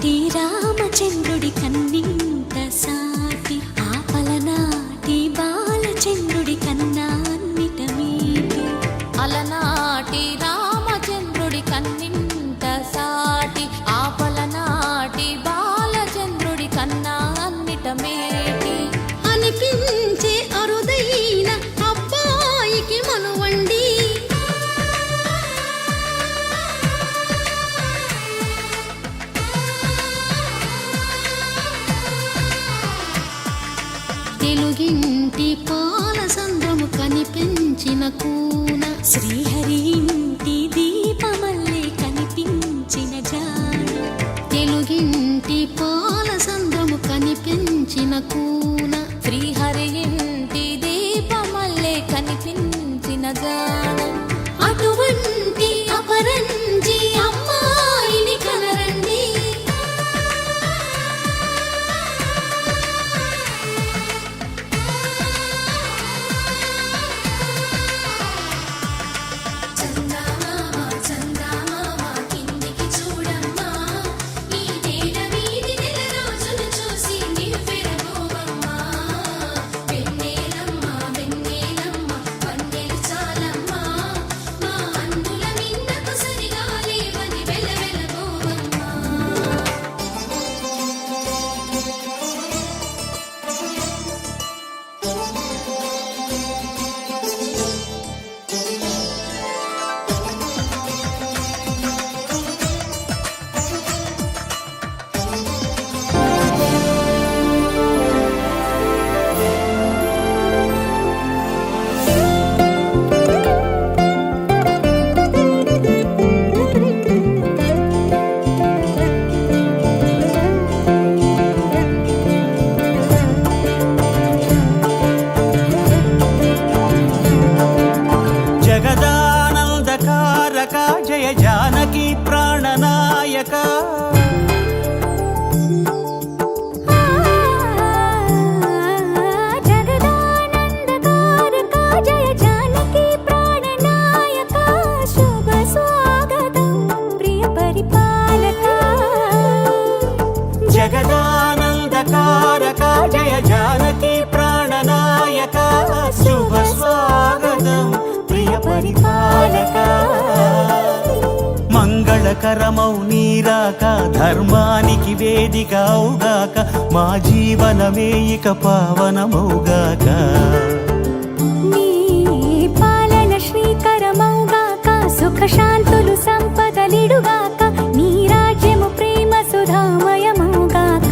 అలనాటి రామచంద్రుడి కన్నింత సాటి ఆపలనాటి బాలచంద్రుడి కన్నా అన్నిట మీటి అలనాటి రామచంద్రుడి కన్నింత సాటి ఆపలనాటి బాలచంద్రుడి కన్నా అన్నిట మేటి అనిపించే అరుదైన అబ్బాయికి మనువండి తెలుగింటి పాలసంద్రము కనిపించిన కూన శ్రీహరి ఇంటి దీపమల్లే కనిపించిన జాన తెలుగింటి పాలసంద్రము కనిపించిన కూన శ్రీహరి ఇంటి దీపమల్లే కనిపించిన జాన అటువంటి అపరంజి అమ్మాయిని కనరండి జగదానందకారక జయ జానకి ప్రాణనాయక జగదానందకారక జయ జానకి ప్రాణనాయక శుభ స్వాగతం ప్రియ పరిపాలక జగదానందకారక జయ జానకి ప్రాణనాయక శుభ స్వాగతం ప్రియ పరిపాలక మంగళకరమౌ నీరాక ధర్మానికి వేదిక అవుగాక మా జీవనమే ఇక పావనమౌగాక నీ పాలన శ్రీకరమౌగాక సుఖ శాంతులు సంపదలిడుగాక నీ రాజ్యము ప్రేమ సుధామయమౌగాక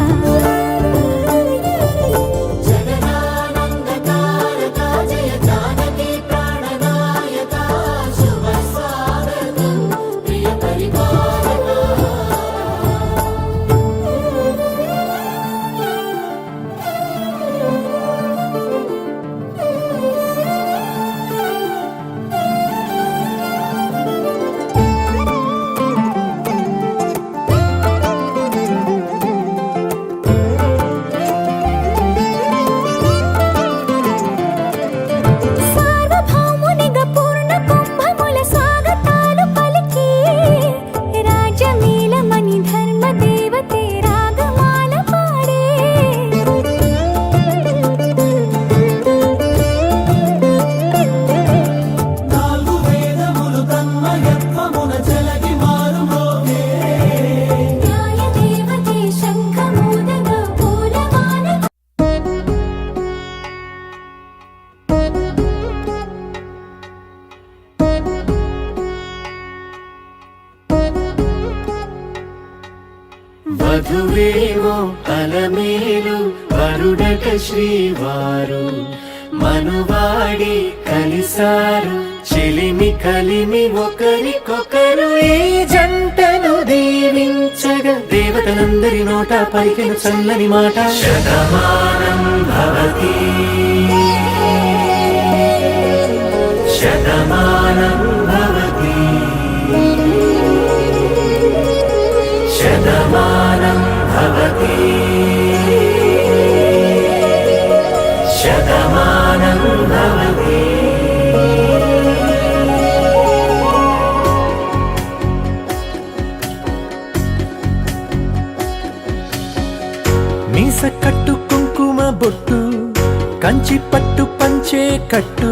సార్వభౌమునిగా పూర్ణ కుంభముల స్వాగతాలు పలికి రాజమేళమణి ధర్మ దేవతే రాగమాల పాడే నాలుగు వేదములు తన్మయత్వమున చెలగి మారుమోగే న్యాయ దేవతే శంఖమూదగా పూలవాన వధువేవో అలమేలు వరుడట శ్రీవారు మనువాడి కలిసారు చెలిమి కలిమి ఒకరికొకరు ఈ జంటను దీవించగా దేవతలందరి నోట పలికిన చల్లని మాట శతమానం భవతి శతమానం భవతి శతమానం భవతి శతమానం భవతి వరస కట్టు కుంకుమ బొట్టు కంచి పట్టు పంచే కట్టు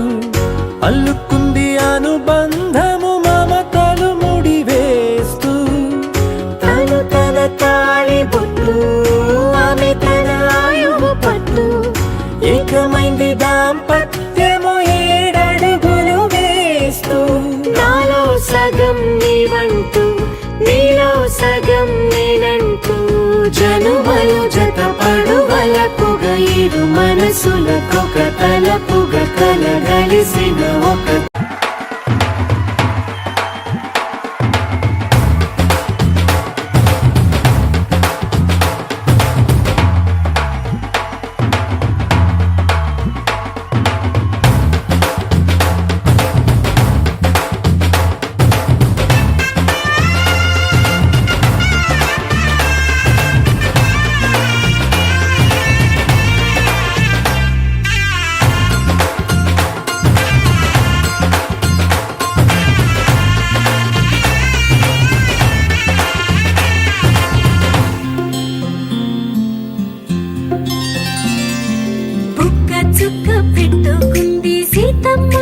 అల్లుకుంది అనుబంధము మమతలు ముడివేస్తూ తను తన తాళి బొట్టు ఆమె తన ఆయువు పట్టు ఏకమైంది దాంపత్యము 7 అడుగులు వేస్తూ నాలో సగం నీవంటూ నీలో సగం నేనంటూ జనుమలు జతపడువలపుగ ఇరు మనసులకొక తలపుగ కలగలిసిన ఒక బుక్క చుక్క పెట్టుకుంది సీతమ్మ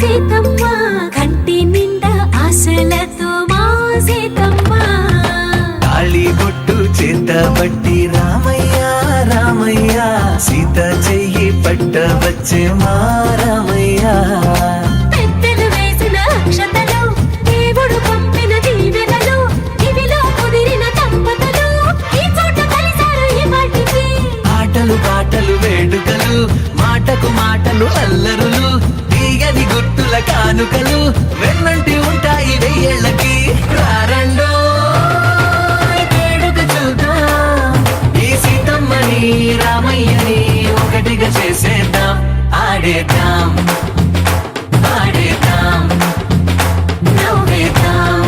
సీతమ్మ కంటి నిండా ఆశలతో మా సీతమ్మ తాళి బొట్టు చేతబట్టి రామయ్య రామయ్య సీత చెయ్యి పట్ట వచ్చే మా రామయ్య పెద్దలు వేసిన అక్షతలు దేవుడు పంపిన దీవెనలు ఇవిలో కుదిరిన దంపతులు ఈ చోట కలిసారు ఈ వాటికి ఆటలు పాటలు వేడుకలు మాటకు మాటలు అల్లరులు తీయని గుట్టుల కానుకలు వెన్నంటి ఉంటాయి 1000 ఏళ్ళకి రారండో వేడుక చూద్దాం ఈ సీతమ్మని రామయ్యని ఒకటిగా చేసేద్దాం ఆడేద్దాం ఆడేద్దాం నవ్వేద్దాం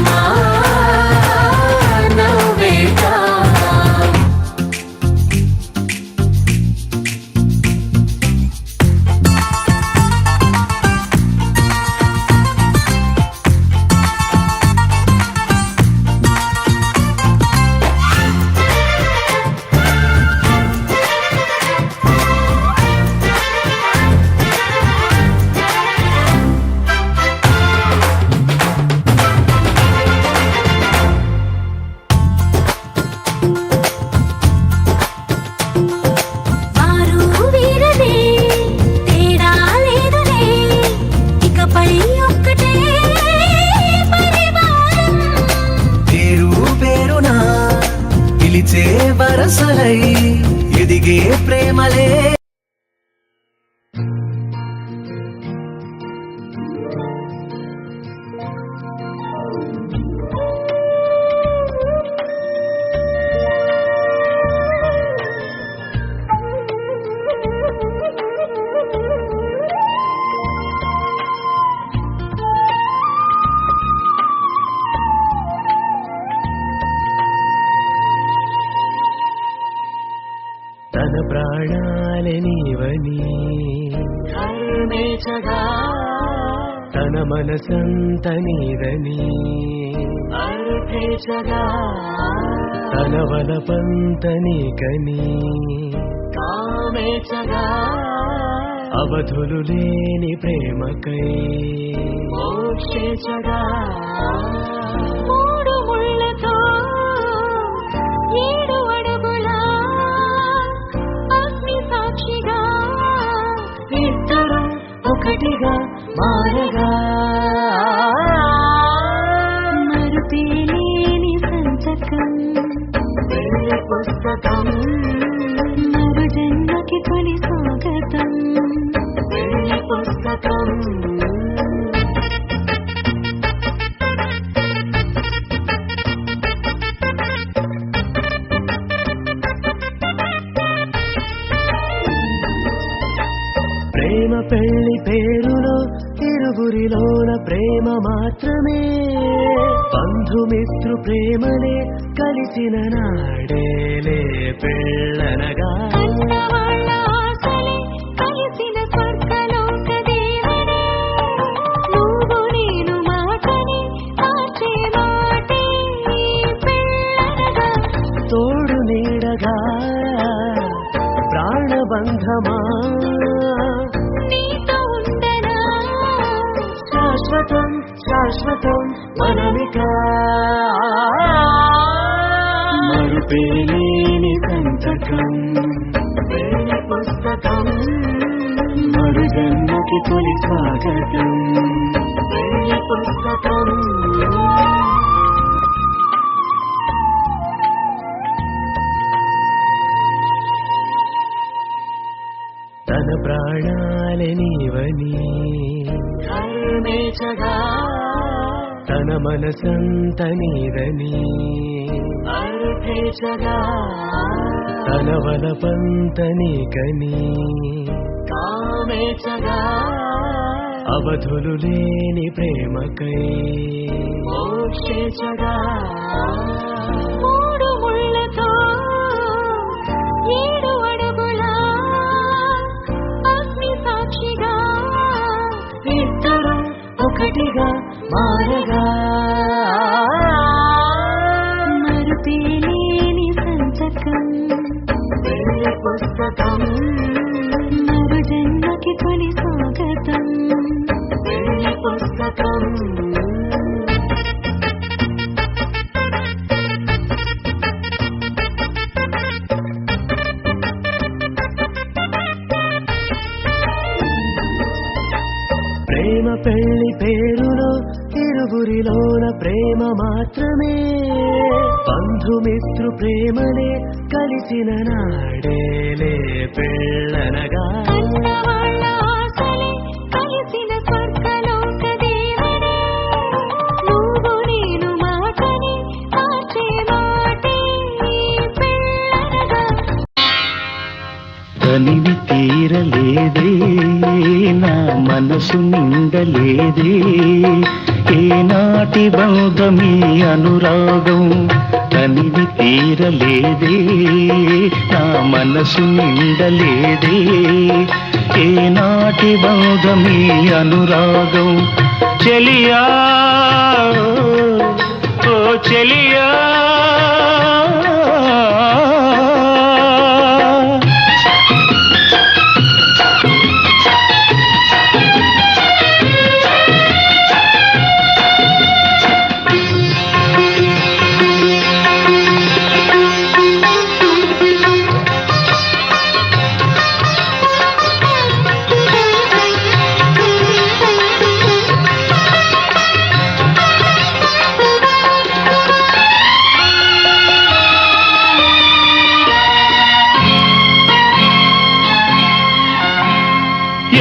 నవ్వేద్దాం వారు వీరనే తేడా లేదులే ఇకపై ఒక్కటే పరివారం పేరు పేరునా పిలిచే వరసలై ఎదిగే ప్రేమలే తన ప్రాణాలే నీవని కరుణించగా తన మనసంత నీదని అర్థించగా తన వలపంత నీకని కామేచగా అవధులు లేని ప్రేమకై మోక్షించగా మూడు ముళ్ళతో 7 అడుగుల అగ్ని సాక్షిగా ఇద్దరు ఒకటిగా మారగా మరుపేలేని సంతకం పెళ్లి పుస్తకం మరు జన్మకి తొలి స్వాగతం పెళ్లి పుస్తకం ప్రేమ పెళ్లి పేరులో ఇరువురిలోన ప్రేమ మాత్రమే బంధుమిత్రు ప్రేమలే కలిసిన నాడేలే పెళ్ళనగా అన్నవాళ్ళ ఆశలే కలిసిన స్వర్గలోక దేవుడే నువ్వు నేను మాటని మార్చే మాటే పెళ్ళనగా తోడు నీడగా ప్రాణమా నీతో ఉండనా శాశ్వతం శాశ్వతం మనమిక మరుపేలేని సంతకం వేణి పుస్తకం మరు జన్మకి తొలి స్వాగతం వేణి పుస్తకం తన ప్రాణాలే నీవని కరుణేచగా తన మనసంత నీదని అర్థేచగా తన వలపంత నీకని కామేచగా అవధులు లేని ప్రేమకై మోక్షేచగా మూడు ముళ్ళతో 7 అడుగుల అగ్ని సాక్షిగా ఇద్దరు ఒకటిగా మారగా మరుపేలేని సంతకం వేణి పుస్తకం మరు జన్మకి తొలి స్వాగతం వేణి పుస్తకం ప్రేమ పెళ్లి పేరులో ఇరువురిలోన ప్రేమ మాత్రమే బంధుమిత్రు ప్రేమనే కలిసిన నాడేలే పెళ్ళనగా కన్నవాళ్ళ ఆశలే కలిసిన స్వర్గలోక దేవుడే నువ్వు నేను మాటని మార్చే మాటే పెళ్ళనగా తనివి తీరలేదే నా మనసు నిండలేదే ఏనాటి బంధమీ అనురాగం తనివి తీరలేదే నా మనసు నిండలేదే ఏనాటి బంధమీ అనురాగం చెలియా ఓ చెలియా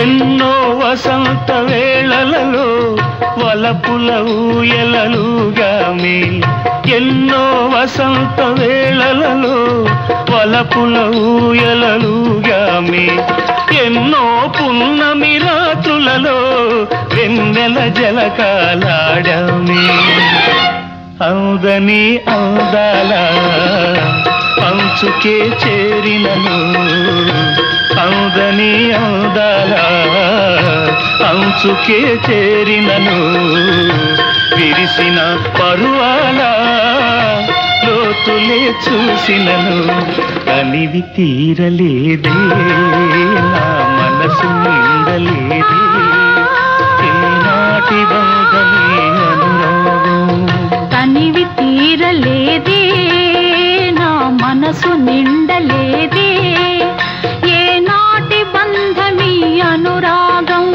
ఎన్నో వసంత వేళలలో వలపుల ఊయలలుగామే ఎన్నో వసంత వేళలలో వలపుల ఊయలలుగామే ఎన్నో పున్నమి రాత్రులలో వెన్నెల జలకాలాడామే అవుదని అవుదాల అంచుకే చేరినను అవుదని అవుదాల అంచుకే చేరినను విరిసిన పరువాల లోతులే చూసినను కనివి తీరలేదే నా మనసు నిండలేదే ఏనాటి బంధమే అనురాగం తనివి తీరలేదే నా మనసు నిండలేదే ఏనాటి బంధమీ అనురాగం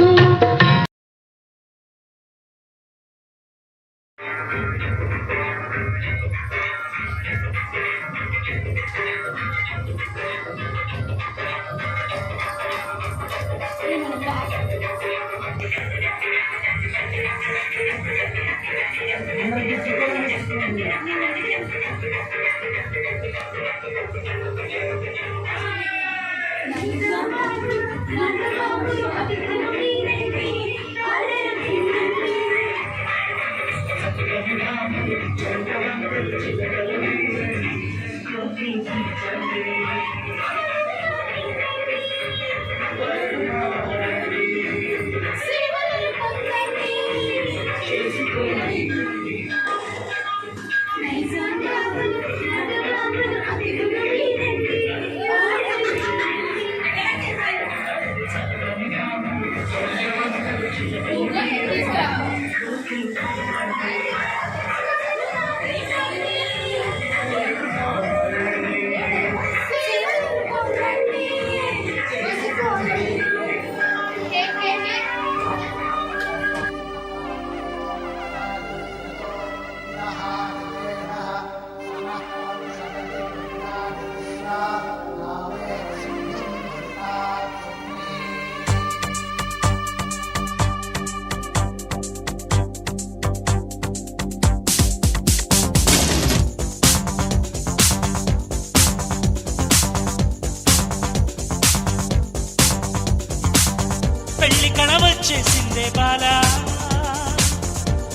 వచ్చేసిందే బాలా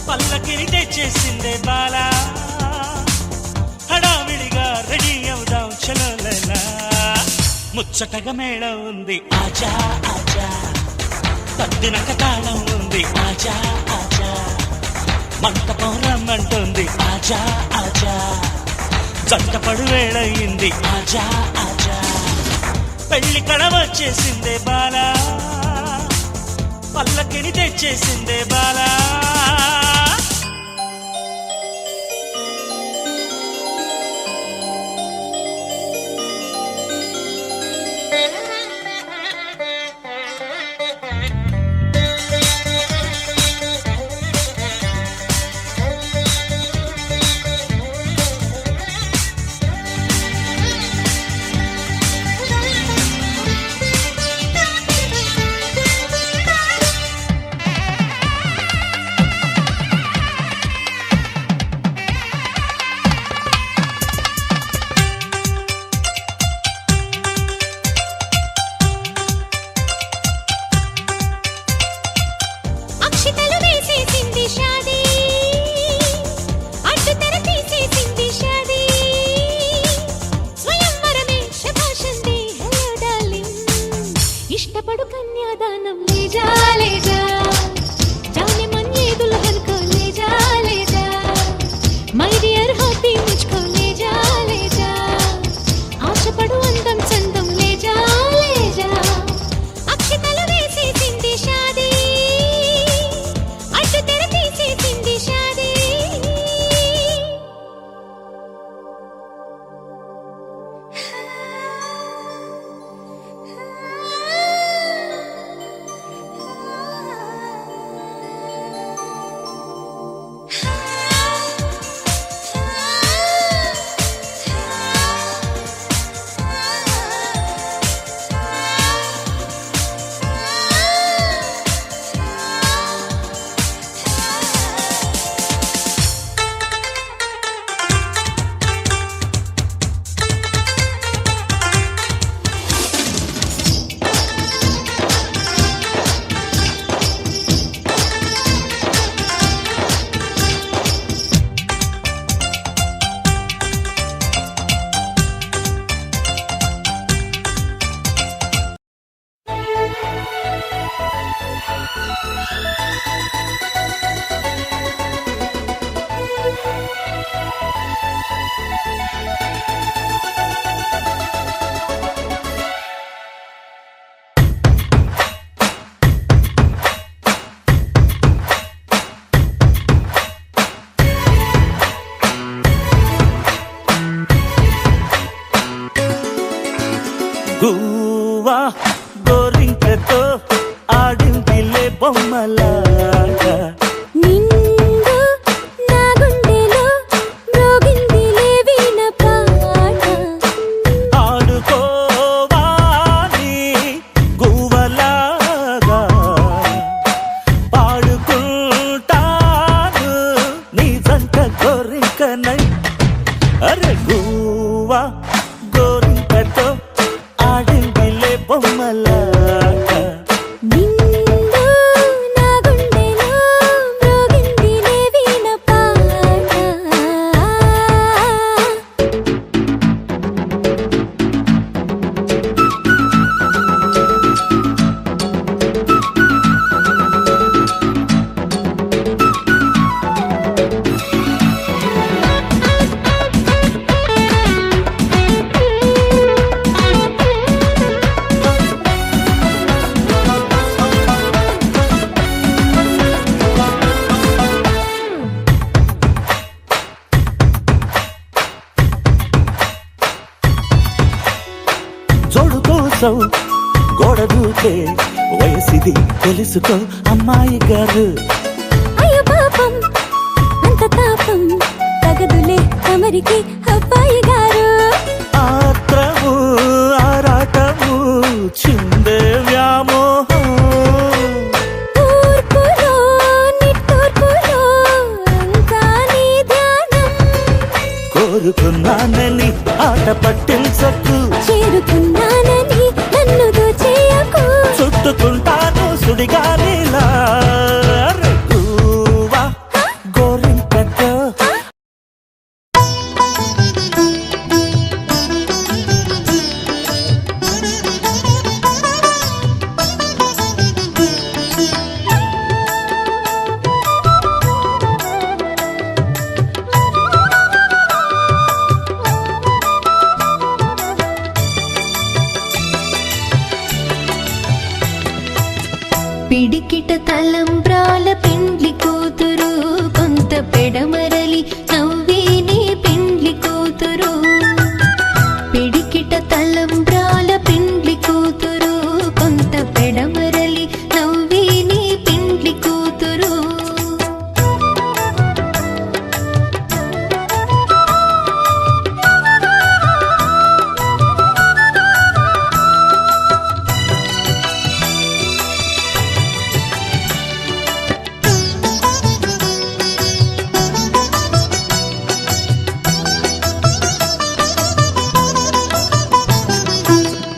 పల్లకిని తెచ్చేసిందే బాలా హడావిడిగా రెడీ అవుదాం చలోలలా ముచ్చటగా మేళం ఉంది ఆజా ఆజా తద్దినక తాళం ఉంది ఆజా ఆజా మంటపం రమ్మంటుంది ఆజా ఆజా జంటపడు వేళయింది ఆజా ఆజా పెళ్లి కళ వచ్చేసిందే బాలా పల్లకిని తెచ్చేసిందే బాలా ఇష్టపడు కన్యాదానం లేజా లేజా जाने मन ये दुल्हन को ले जा माय डियर होती मुझको ले जा ఆశపడు అందం చందం ले जा అక్షతలు వేసేసింది షాదీ అడ్డు తెర తీసేసింది షాదీ గువ్వా గోరింకతో ఆడిందిలే బొమ్మలాగా నిండు నా గుండెలో మ్రోగిందిలే వీణ పాట ఆడుకోవాలి గువ్వలాగా పాడుకుంటాను నీ జంట గోరింకనై అరే గువ్వా గోరింకతో ఆడిందిలే బొమ్మలాగా నిండు నా గుండెలో మ్రోగిందిలే వీణ పాట జోడు కోసం గోడ దూకే వయసిది తెలుసుకో అమ్మాయి గారు అయ్యో పాపం అంత తాపం తగదులే తమరికి అబ్బాయి గారు ఆత్రము ఆరాటము చిందే వ్యామోహం తూర్పులో నిట్టూర్పులో అంతా నీ ధ్యానం కోరుకున్నానని ఆట పట్టించకు చేరుకున్నానని నన్ను దోచేయకు చుట్టుకుంటాను సుడిగాలిలా రెక్కువా గోరింకతో పిడికిట తలంబ్రాల పెండ్లి కూతురు కొంత పెడమరలి నవ్వేనే పెండ్లి కూతురు పిడికిట తలంబ్రాల పెండ్లి కూతురు కొంత పెడమరలి నవ్వేనే పెండ్లి కూతురు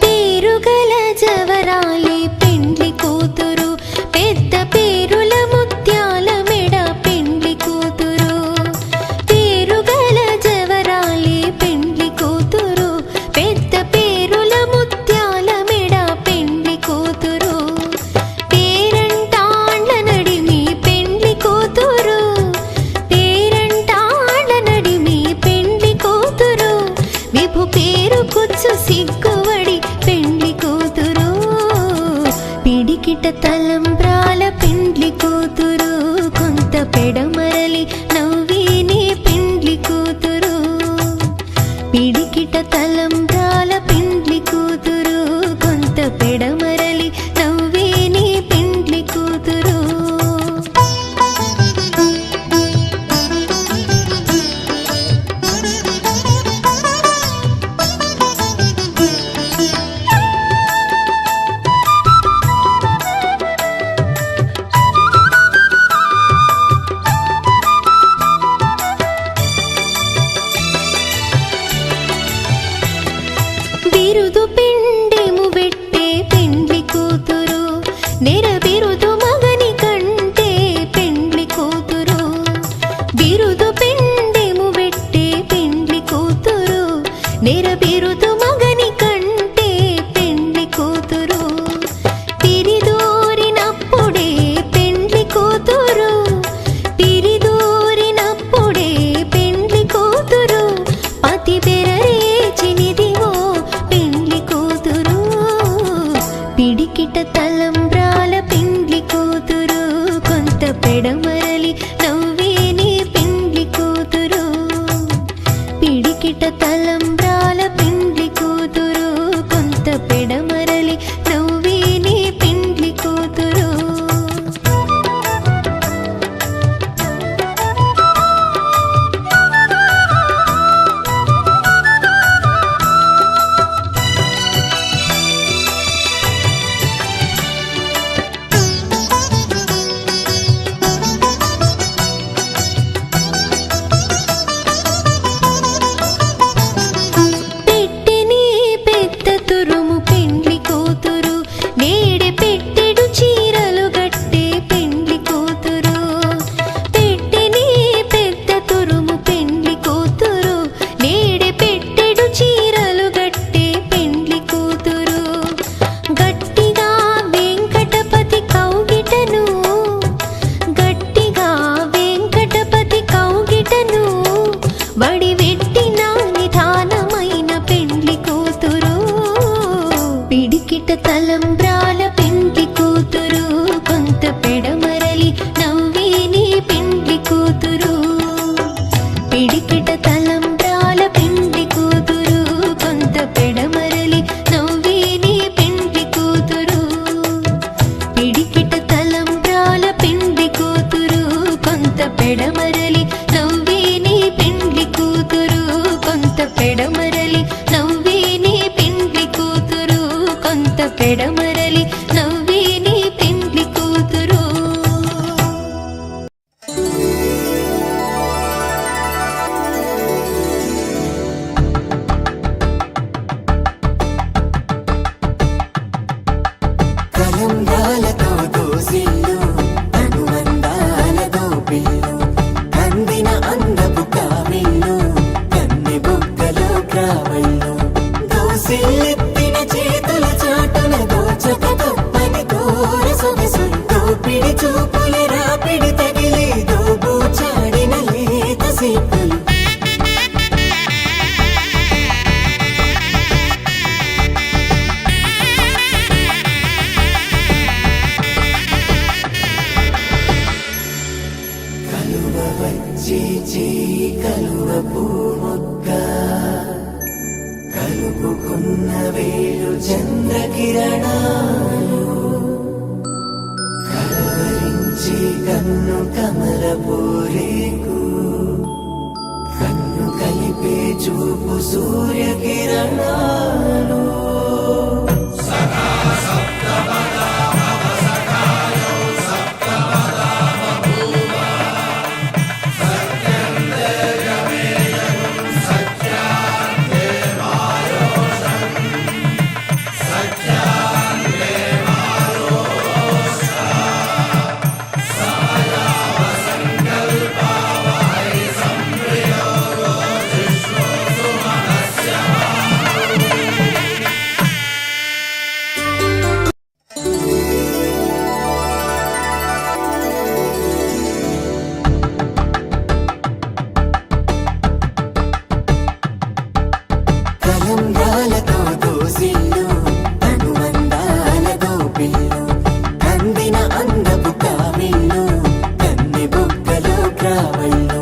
పేరుగల జవరాలే పెండ్లి కూతురు పెద్ద పేరుల ముత్యాల మెడ పెండ్లి కూతురు పేరుగల జవరాలే పెండ్లి కూతురు పెద్ద పేరుల ముత్యాల మెడ పెండ్లి కూతురు పేరంటాండ్ల నడిమి పెండ్లి కూతురు పేరంటాండ్ల నడిమి పెండ్లి కూతురు విభు పేరు కుచ్చు సిగ్గువడి పెండ్లి కూతురు పిడికిట తలంబ్రాల పెండ్లి కూతురు కొంత పెడమరలి నవ్వేనే పెండ్లి కూతురు పిడికిట తలంబ్రాల పెండ్లి కూతురు కొంత పెడమరలి నవ్వేనే పెండ్లి కూతురు బిరుదు పిండెము పెట్టే పెండ్లి కూతురు నెర బిరుదు మగని కంటే పెండ్లి కూతురు బిరుదు పిండెము పెట్టే పెండ్లి కూతురు నెర బిరుదు మగని కంటే పెండ్లి కూతురు పిరిదూరినప్పుడే పెండ్లి కూతురు పిరిదూరినప్పుడే పెండ్లి కూతురు పతి బెరరేచినిదివో పెండ్లి కూతురు పిడికిట తలంబ్రాల పెండ్లి కూతురు కొంత పెడమరలి నవ్వేనే పెండ్లి కూతురు పిడికిట తలంబ్రాల పెండ్లి కూతురు కొంత పెడమరలి నవ్వేనే పెండ్లి కూతురు పెట్టెనే పెద్ద తురుము పెండ్లి కూతురు నేడే పెట్టెడు చీరలు గట్టే పెండ్లి కూతురు పెట్టెనే పెద్ద తురుము పెండ్లి కూతురు నేడే పెట్టెడు చీరలు గట్టే పెండ్లి కూతురు గట్టిగా వెంకటపతి కౌగిటను గట్టిగా వెంకటపతి కౌగిటను బడి వెట్టిన నిధానమైన పెండ్లి కూతురు పిడికిట తలంబ్రాల పెండ్లి కూతురు కొంత పెడమరలి నవ్వేనే పెండ్లి కూతురు పిడికిట తలంబ్రాల పెండ్లి కూతురు కొంత పెడమరలి నవ్వేనే పెండ్లి కూతురు పిడికిట తలంబ్రాల పెండ్లి కూతురు కొంత పెడమరలి నవ్వేనే పెండ్లి కూతురు కొంత పెడమరలి నవ్వేనే పెండ్లి కూతురు కొంత పెడమరలి నవ్వేనే పెండ్లి కూతురు తలంబ్రాలతో క్రావళ్ళు దోసిల్లెత్తిన చేతుల చాటున దోచక తప్పని దూర సొగసులు దోపిడి చూపుల రాపిడి తగిలి దోబూచాడిన లేత సీపులు కలువ వచ్చి కలువ పూమొక్క కలుపుకున్న వేలు చంద్రకిరణాలు కలవరించి కన్ను కమల పూరేకు కన్ను కలిపే చూపు సూర్యకిరణాలు కలంబ్రాలతో దోసిళ్ళు అనుబంధాలతో పిల్లు కందిన అందపు కావిళ్ళు కన్నె బొక్కలో క్రావళ్ళు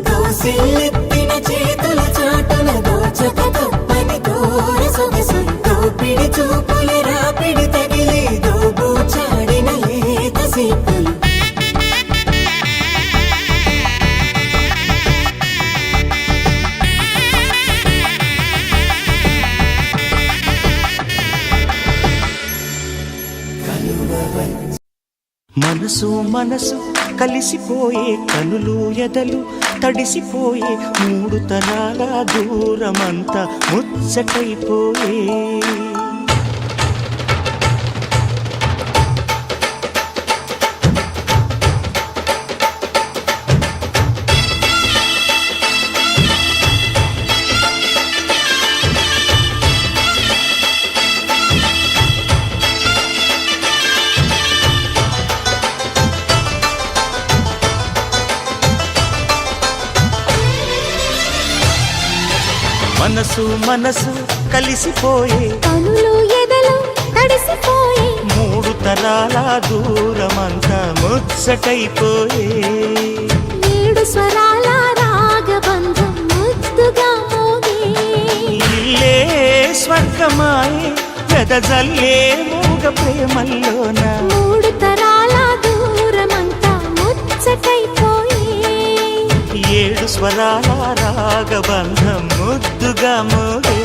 దోసిల్లెత్తిన చేతుల చాటున దోచక తప్పని దూర సొగసులు దోపిడి చూపుల రాపిడి తగిలి దోబూచాడిన లేత సీపులు మనసు మనసు కలిసిపోయే కనులు ఎదలు తడిసిపోయే మూడు తరాల దూరమంతా ముచ్చటైపోయే మనసు మనసు కలిసిపోయే కనులు ఎదలు తడిసిపోయి మూడు తరాల దూరమంతా ముచ్చటైపోయే ఏడు స్వరాల రాగబంధం ముద్దుగా మోగే ఇల్లే స్వర్గమాయే వెదజల్లే మూగ ప్రేమల్లోన మూడు తరాల దూరమంతా ముచ్చటైపోయి ఏడు స్వరాల రాగబంధం ముద్దుగా మోగే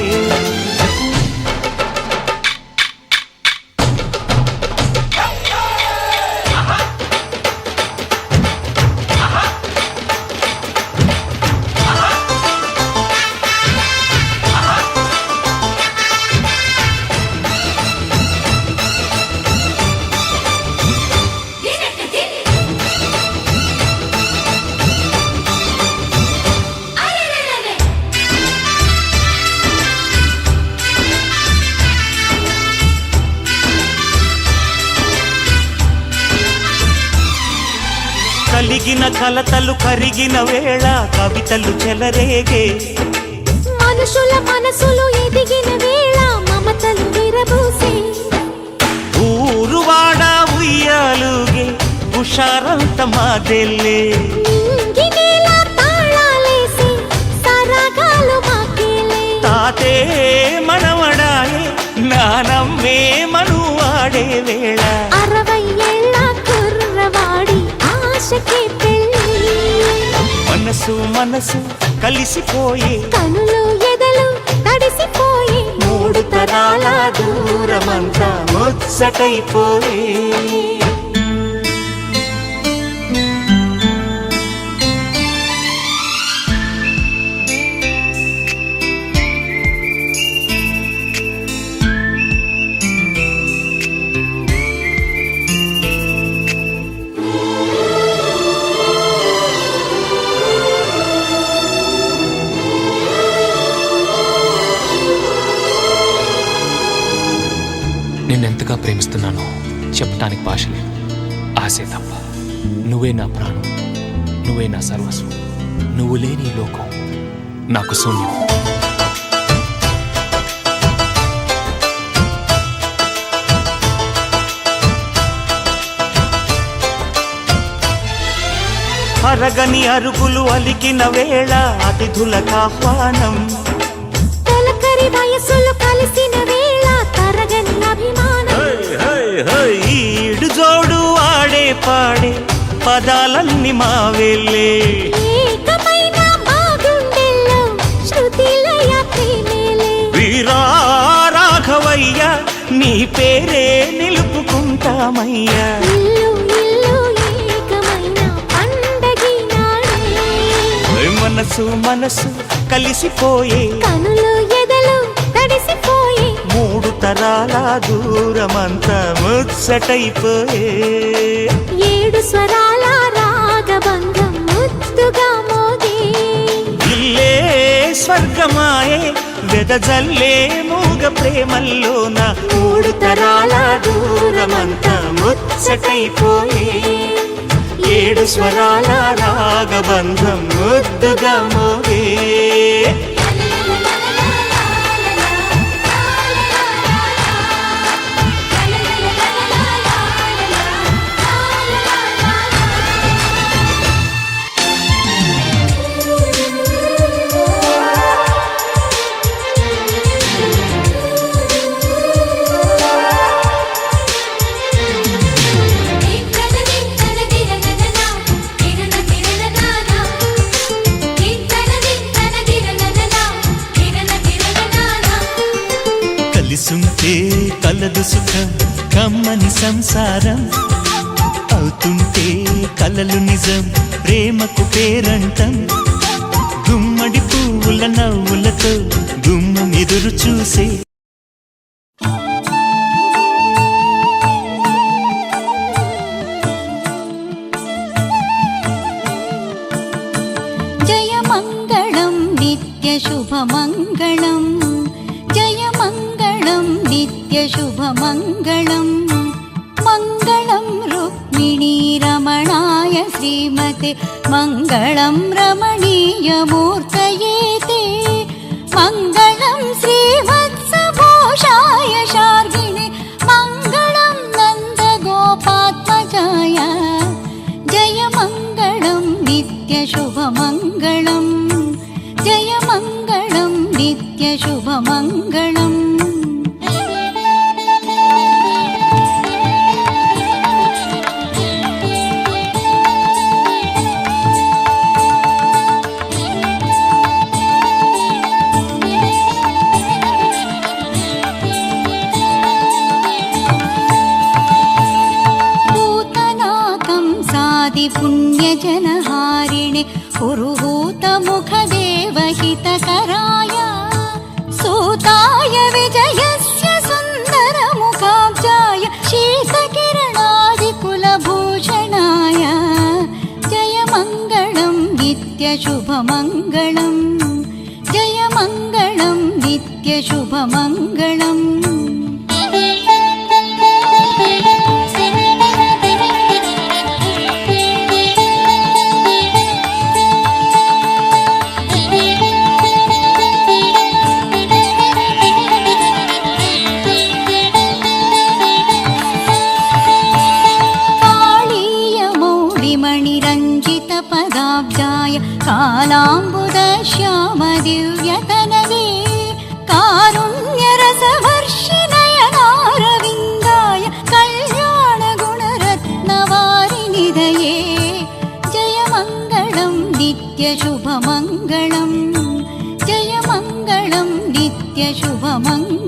కలిగిన కలతలు కరిగిన వేళ కవితలు చెలరేగే మనుషుల మనసులు ఎదిగిన వేళ మమతలు విరబూసే ఊరువాడ ఉయ్యాలుగే హుషారంత మాదెల్లే నింగినేల తాళాలేసి సరాగాలు మాకేలే తాతే మనవడాయే నానమ్మే మనువాడే వేళ 60 ఏళ్ల కుర్రవాడి ఆశకే పెళ్ళి మనసు మనసు కలిసిపోయే కనులు ఎదలు తడిసిపోయి మూడు తరాల దూరమంతా ముచ్చటైపోయే నిన్నెంతగా ప్రేమిస్తున్నానో చెప్పటానికి భాష లేదు. ఆశే తప్ప. నువ్వే నా ప్రాణం, నువ్వే నా సర్వస్వం. నువ్వు లేని ఈ లోకం నాకు శూన్యం. అరగని అరుగులు అలికిన వేళ అతిథులకాహ్వానం. తొలకరి వయసులు కలిసిన వేళ తరగని అభిమానం. ఈడు జోడు ఆడే పాడే పదాలన్నీ మావేలే. ఏకమైన మా గుండెల్లో శృతిలయ ప్రేమేలే. వీరా రాఘవయ్య నీ పేరే నిలుపుకుంటామయ్యా. ఇల్లు ఇల్లు ఏకమైన పండగి నాడే. మనసు మనసు కలిసిపోయే, కనులు ఎదలు తడిసిపోయే. మూడు తరాల దూరమంతా ముచ్చటైపోయే. ఏడు స్వరాల రాగబంధం ముద్దుగా మోగే. ఇల్లే స్వర్గమాయే వెదజల్లే మూగ ప్రేమల్లోన మూడు తరాల దూరమంతా ముచ్చటైపోయే. ఏడు స్వరాల రాగబంధం ముద్దుగా మోగే. కలిసుంటే కలదు సుఖం, కమ్మని సంసారం. అవుతుంటే కలలు నిజం, ప్రేమకు పేరంటం. గుమ్మడి పువ్వుల నవ్వులతో గుమ్మం ఎదురు చూసే. జయ మంగళం నిత్య శుభమంగళం. జయ మంగళం నిత్య శుభమంగళం. మంగళం రుక్మిణీ రమణాయ శ్రీమతే మంగళం రమణీయమూర్తయే తే. మంగళం శ్రీవత్సభూషాయ శార్గిణే మంగళం నందగోపాత్మజాయ. జయ మంగళం నిత్య శుభమంగళం. జయ మంగళం నిత్య శుభమంగళం. पूतनाकं सादि पुण्यजनहारिणे पुरुहूतमुखदेवहितकराय. सूताय विजयस्य सुन्दरमुखाब्जाय शीतकिरणादिकुलभूषणाय. जय मङ्गलं नित्यशुभमङ्गलं. जय मङ्गलं नित्यशुभमङ्गलम्. कालीयमौलिमणिरञ्जितपदाब्जाय कालाम्बुदश्यामदिव्यतनवे. कारुण्यरसवर्षिणयनारविन्दाय कल्याणगुणरत्नवारिनिधये. जय मङ्गलं नित्यशुभमङ्गलं. जय मङ्गलं नित्यशुभमङ्गलम्.